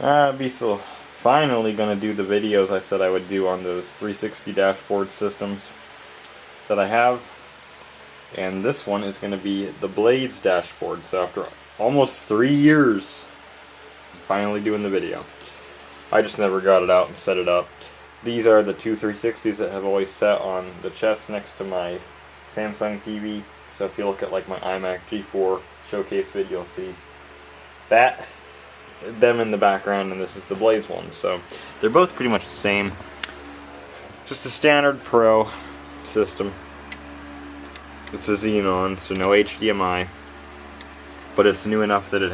I'd be so finally gonna do the videos I said I would do on those 360 dashboard systems that I have. And this one is gonna be the Blades dashboard. So after almost 3 years, I'm finally doing the video. I just never got it out and set it up. These are the two 360s that have always sat on the chest next to my Samsung TV. So if you look at like my iMac G4 showcase video, you'll see that, them in the background, and this is the Blades one. So they're both pretty much the same. Just a standard Pro system. It's a Xenon, so no HDMI. But it's new enough that it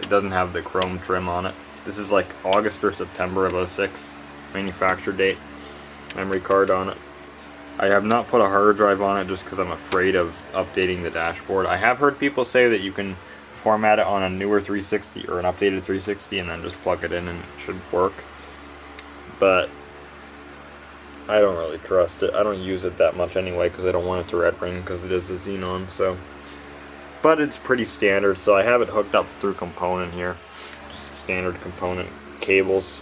doesn't have the chrome trim on it. This is like August or September of '06 manufacture date. Memory card on it. I have not put a hard drive on it just because I'm afraid of updating the dashboard. I have heard people say that you can format it on a newer 360 or an updated 360 and then just plug it in and it should work. But I don't really trust it. I don't use it that much anyway because I don't want it to red ring because it is a Xenon. So, but it's pretty standard. So I have it hooked up through component here, just standard component cables.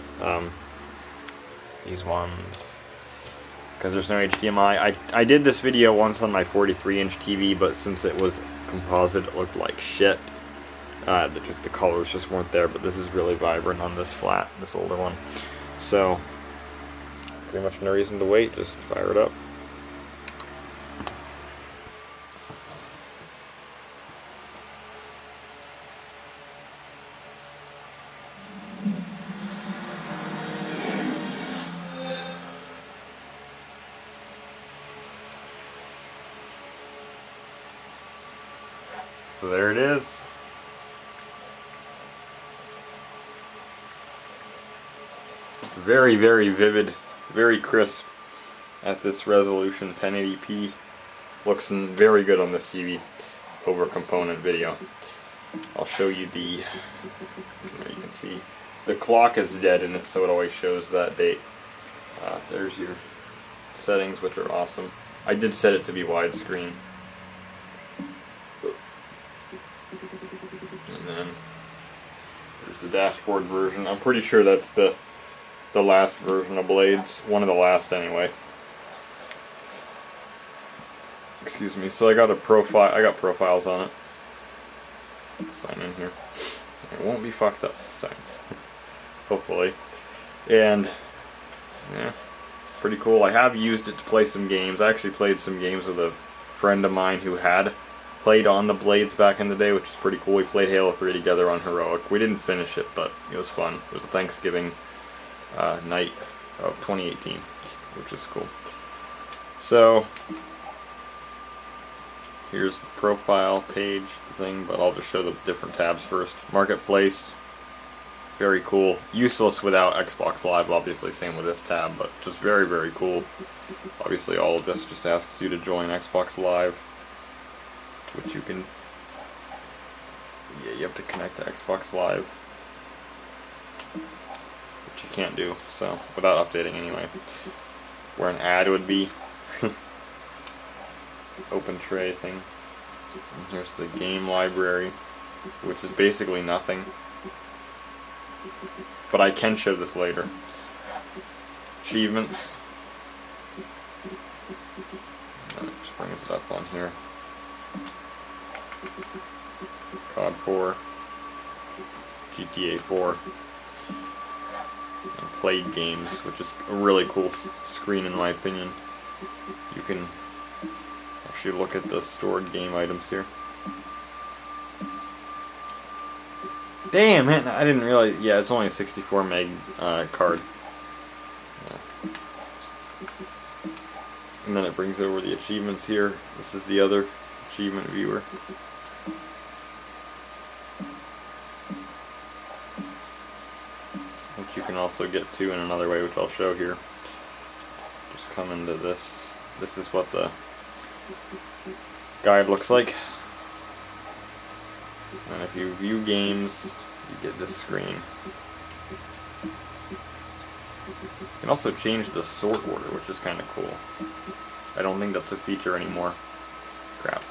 These ones, because there's no HDMI. I did this video once on my 43-inch TV, but since it was composite, it looked like shit. The colors just weren't there, but this is really vibrant on this flat, this older one. So, pretty much no reason to wait, just fire it up. So there it is. Very, very vivid, very crisp at this resolution. 1080p. Looks very good on this TV over component video. I'll show you you can see the clock is dead in it, so it always shows that date. There's your settings, which are awesome. I did set it to be widescreen. And then there's the dashboard version. I'm pretty sure that's the last version of Blades. One of the last anyway. Excuse me. So I got profiles on it. Sign in here. It won't be fucked up this time. Hopefully. And yeah, pretty cool. I have used it to play some games. I actually played some games with a friend of mine who had played on the Blades back in the day, which is pretty cool. We played Halo 3 together on Heroic. We didn't finish it, but it was fun. It was a Thanksgiving night of 2018, which is cool. So here's the profile page thing, but I'll just show the different tabs first. Marketplace, very cool. Useless without Xbox Live, obviously, same with this tab, but just very, very cool. Obviously all of this just asks you to join Xbox Live, which you can, yeah, you have to connect to Xbox Live, which you can't do, so, without updating anyway. Where an ad would be. Open tray thing. And here's the game library, which is basically nothing. But I can show this later. Achievements. And it just brings it up on here. COD 4, GTA 4, and played games, which is a really cool screen in my opinion. You can actually look at the stored game items here. Damn, man, I didn't realize. Yeah, it's only a 64 meg card. Yeah. And then it brings over the achievements here. This is the other achievement viewer. Which you can also get to in another way, which I'll show here. Just come into this. This is what the guide looks like. And if you view games, you get this screen. You can also change the sort order, which is kind of cool. I don't think that's a feature anymore. Crap.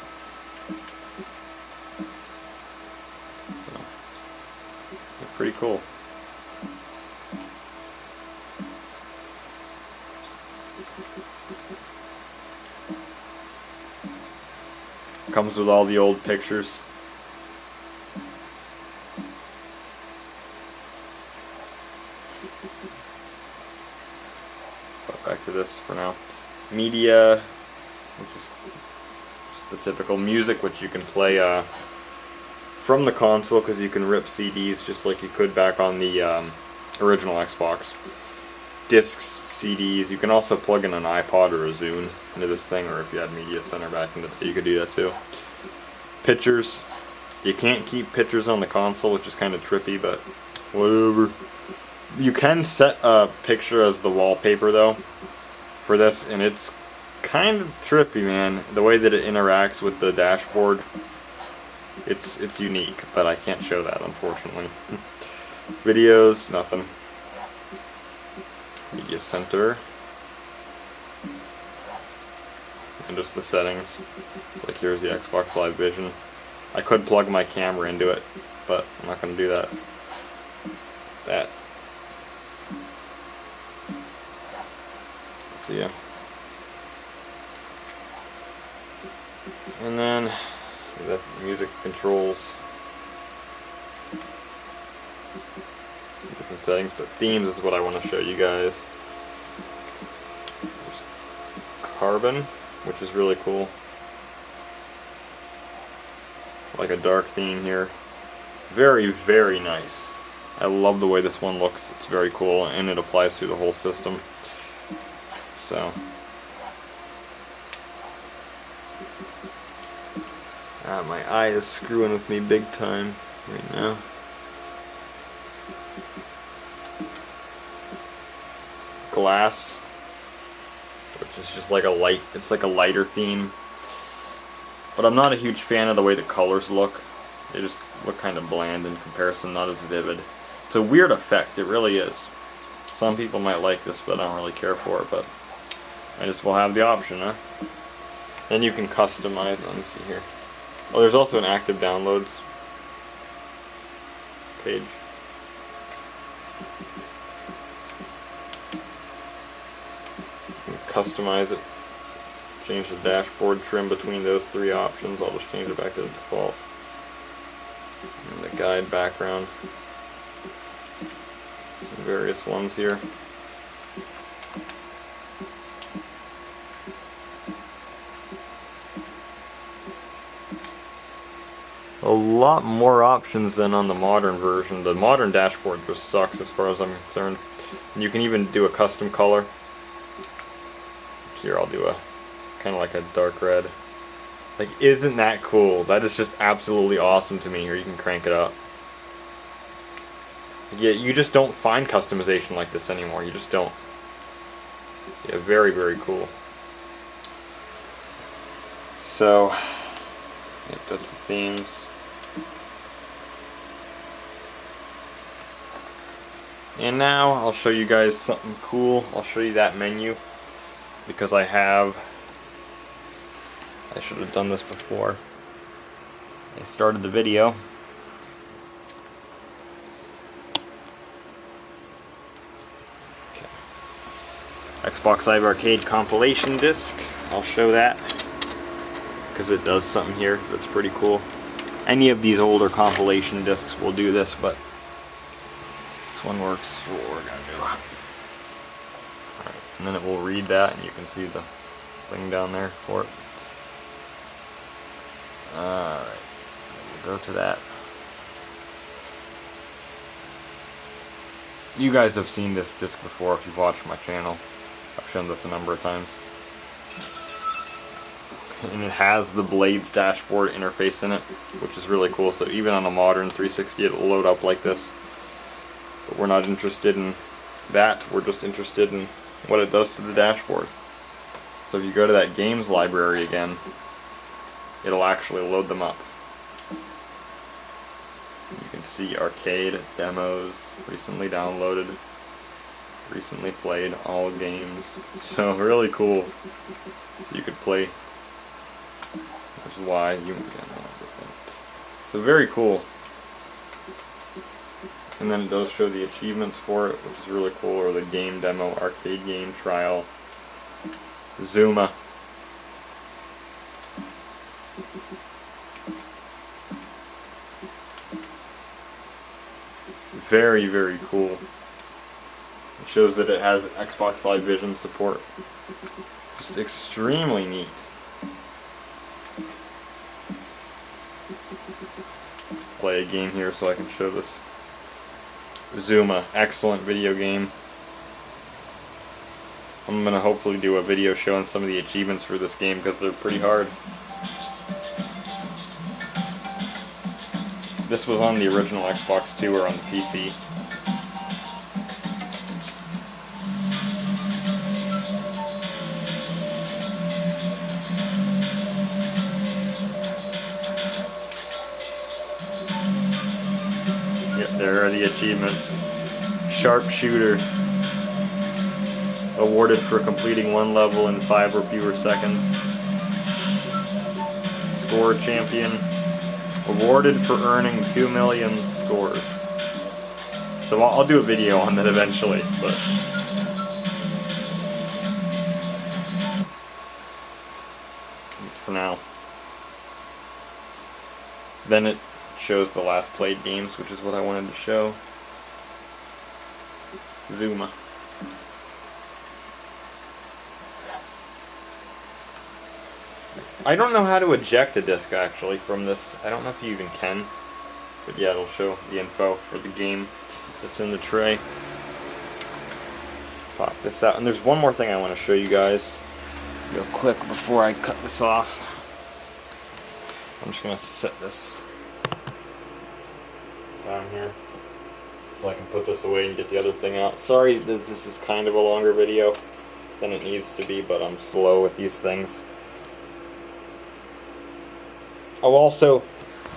So, pretty cool. Comes with all the old pictures. But back to this for now. Media, which is just the typical music, which you can play from the console, because you can rip CDs just like you could back on the original Xbox. Discs, CDs. You can also plug in an iPod or a Zune into this thing, or if you had Media Center back in the day, you could do that too. Pictures. You can't keep pictures on the console, which is kind of trippy, but whatever. You can set a picture as the wallpaper though for this, and it's kind of trippy, man. The way that it interacts with the dashboard, it's unique, but I can't show that unfortunately. Videos, nothing. Media Center, and just the settings. It's like, here's the Xbox Live Vision. I could plug my camera into it, but I'm not going to do that. See ya. And then the music controls. Different settings, but themes is what I want to show you guys. There's Carbon, which is really cool. Like a dark theme here. Very, very nice. I love the way this one looks. It's very cool, and it applies to the whole system. So, my eye is screwing with me big time right now. Glass, which is just like a light, it's like a lighter theme, but I'm not a huge fan of the way the colors look. They just look kind of bland in comparison, not as vivid. It's a weird effect, it really is. Some people might like this, but I don't really care for it, but I just will have the option, huh? Then you can customize. Let me see here. Oh, there's also an active downloads page. Customize it, change the dashboard trim between those three options. I'll just change it back to the default. And the guide background, some various ones here. A lot more options than on the modern version. The modern dashboard just sucks as far as I'm concerned. And you can even do a custom color. Here I'll do a kind of like a dark red. Like, isn't that cool? That is just absolutely awesome to me. Here you can crank it up. Yeah, you just don't find customization like this anymore. You just don't. Yeah, very, very cool. So, yeah, that's the themes. And now I'll show you guys something cool. I'll show you that menu, because I should have done this before I started the video. Okay. Xbox Live Arcade compilation disc. I'll show that because it does something here that's pretty cool. Any of these older compilation discs will do this, but this one works for what we're gonna do. Alright, and then it will read that, and you can see the thing down there for it. Alright, we'll go to that. You guys have seen this disc before if you've watched my channel. I've shown this a number of times. And it has the Blades dashboard interface in it, which is really cool. So even on a modern 360 it'll load up like this. But we're not interested in that, we're just interested in what it does to the dashboard. So if you go to that games library again, it'll actually load them up. You can see arcade, demos, recently downloaded, recently played, all games. So really cool. So you could play, which is why you so very cool. And then it does show the achievements for it, which is really cool, or the game demo, arcade game trial, Zuma. Very, very cool. It shows that it has Xbox Live Vision support. Just extremely neat. Play a game here so I can show this. Zuma, excellent video game. I'm gonna hopefully do a video showing some of the achievements for this game because they're pretty hard. This was on the original Xbox 2 or on the PC. Yep, there are the achievements. Sharpshooter. Awarded for completing one level in 5 or fewer seconds. Score champion. Awarded for earning 2 million scores. So I'll do a video on that eventually, but for now. Then it shows the last played games, which is what I wanted to show. Zuma. I don't know how to eject a disc actually from this. I don't know if you even can. But yeah, it'll show the info for the game that's in the tray. Pop this out. And there's one more thing I want to show you guys real quick before I cut this off. I'm just going to set this down here so I can put this away and get the other thing out. Sorry that this is kind of a longer video than it needs to be, but I'm slow with these things. Oh, also,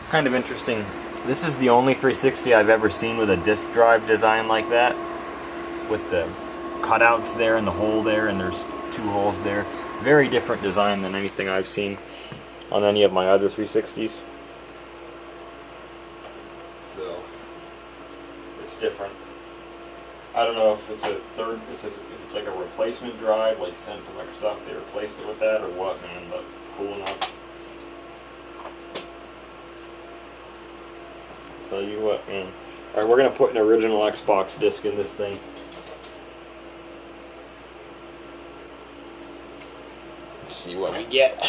kind of interesting, this is the only 360 I've ever seen with a disk drive design like that, with the cutouts there and the hole there, and there's 2 holes there. Very different design than anything I've seen on any of my other 360s. So, it's different. I don't know if it's a third, if it's like a replacement drive, like sent to Microsoft, they replaced it with that or what, man, but cool enough. Tell you what, man. Alright, we're going to put an original Xbox disc in this thing. Let's see what we get.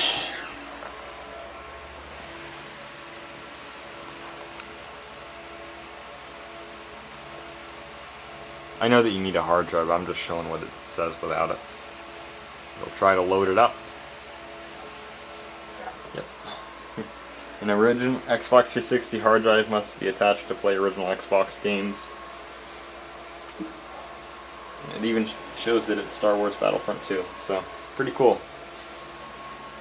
I know that you need a hard drive, I'm just showing what it says without it. We'll try to load it up. Yep. An original Xbox 360 hard drive must be attached to play original Xbox games. It even shows that it's Star Wars Battlefront 2, so pretty cool.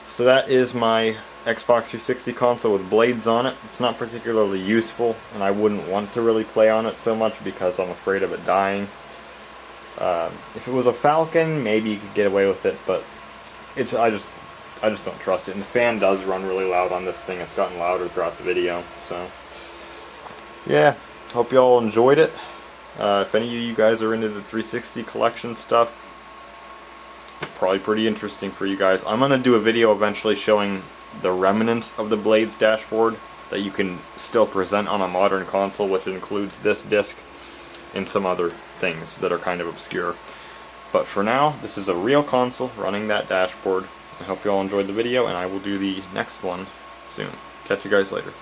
So that is my Xbox 360 console with blades on it. It's not particularly useful, and I wouldn't want to really play on it so much because I'm afraid of it dying. If it was a Falcon, maybe you could get away with it, but I just don't trust it. And the fan does run really loud on this thing. It's gotten louder throughout the video. So, yeah, hope you all enjoyed it. If any of you guys are into the 360 collection stuff, probably pretty interesting for you guys. I'm going to do a video eventually showing the remnants of the Blades dashboard that you can still present on a modern console, which includes this disc and some other things that are kind of obscure. But for now, this is a real console running that dashboard. I hope you all enjoyed the video, and I will do the next one soon. Catch you guys later.